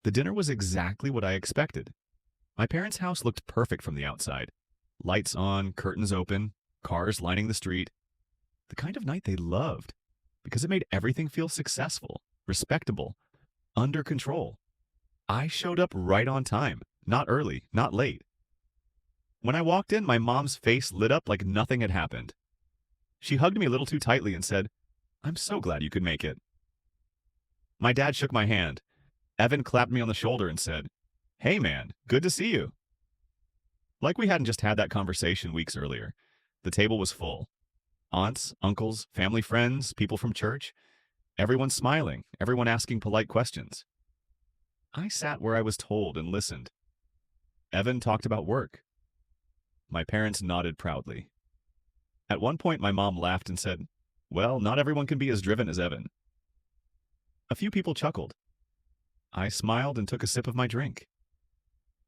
The dinner was exactly what I expected. My parents' house looked perfect from the outside. Lights on, curtains open, cars lining the street. The kind of night they loved, because it made everything feel successful, respectable, under control. I showed up right on time, not early, not late. When I walked in, my mom's face lit up like nothing had happened. She hugged me a little too tightly and said, "I'm so glad you could make it." My dad shook my hand. Evan clapped me on the shoulder and said, "Hey man, good to see you." Like we hadn't just had that conversation weeks earlier. The table was full. Aunts, uncles, family friends, people from church. Everyone smiling, everyone asking polite questions. I sat where I was told and listened. Evan talked about work. My parents nodded proudly. At one point, my mom laughed and said, "Well, not everyone can be as driven as Evan." A few people chuckled. I smiled and took a sip of my drink.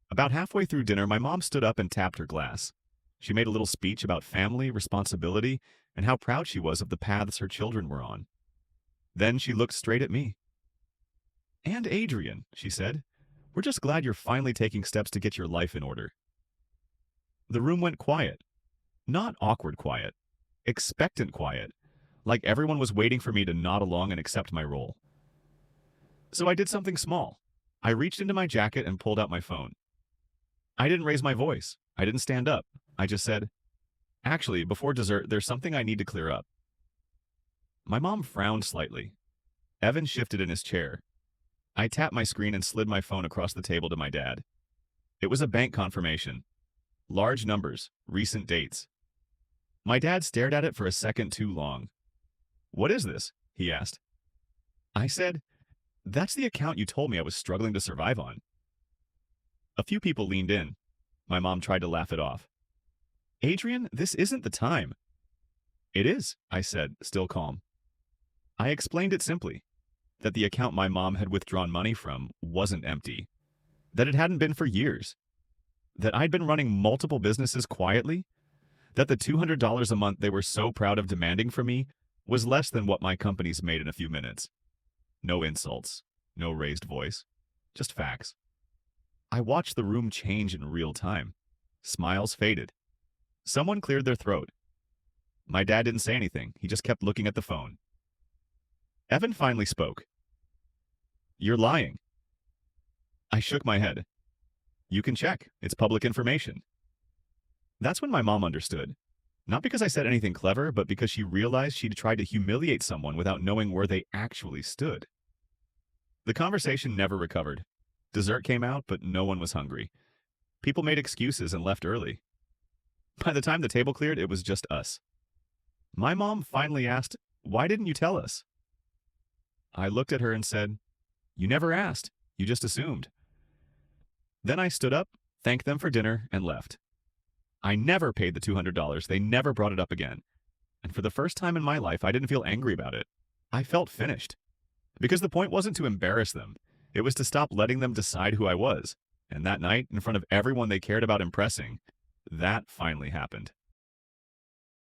About halfway through dinner, my mom stood up and tapped her glass. She made a little speech about family, responsibility, and how proud she was of the paths her children were on. Then she looked straight at me. "And Adrian," she said, "we're just glad you're finally taking steps to get your life in order." The room went quiet. Not awkward quiet. Expectant quiet. Like everyone was waiting for me to nod along and accept my role. So I did something small. I reached into my jacket and pulled out my phone. I didn't raise my voice. I didn't stand up. I just said, "Actually, before dessert, there's something I need to clear up." My mom frowned slightly. Evan shifted in his chair. I tapped my screen and slid my phone across the table to my dad. It was a bank confirmation. Large numbers, recent dates. My dad stared at it for a second too long. "What is this?" he asked. I said, "That's the account you told me I was struggling to survive on." A few people leaned in. My mom tried to laugh it off. "Adrian, this isn't the time." "It is," I said, still calm. I explained it simply, that the account my mom had withdrawn money from wasn't empty, that it hadn't been for years, that I'd been running multiple businesses quietly, that the $200 a month they were so proud of demanding from me was less than what my companies made in a few minutes. No insults, no raised voice, just facts. I watched the room change in real time. Smiles faded. Someone cleared their throat. My dad didn't say anything. He just kept looking at the phone. Evan finally spoke. "You're lying." I shook my head. "You can check. It's public information." That's when my mom understood. Not because I said anything clever, but because she realized she'd tried to humiliate someone without knowing where they actually stood. The conversation never recovered. Dessert came out, but no one was hungry. People made excuses and left early. By the time the table cleared, it was just us. My mom finally asked, "Why didn't you tell us?" I looked at her and said, "You never asked. You just assumed." Then I stood up, thanked them for dinner, and left. I never paid the $200. They never brought it up again. And for the first time in my life, I didn't feel angry about it. I felt finished. Because the point wasn't to embarrass them. It was to stop letting them decide who I was. And that night, in front of everyone they cared about impressing, that finally happened.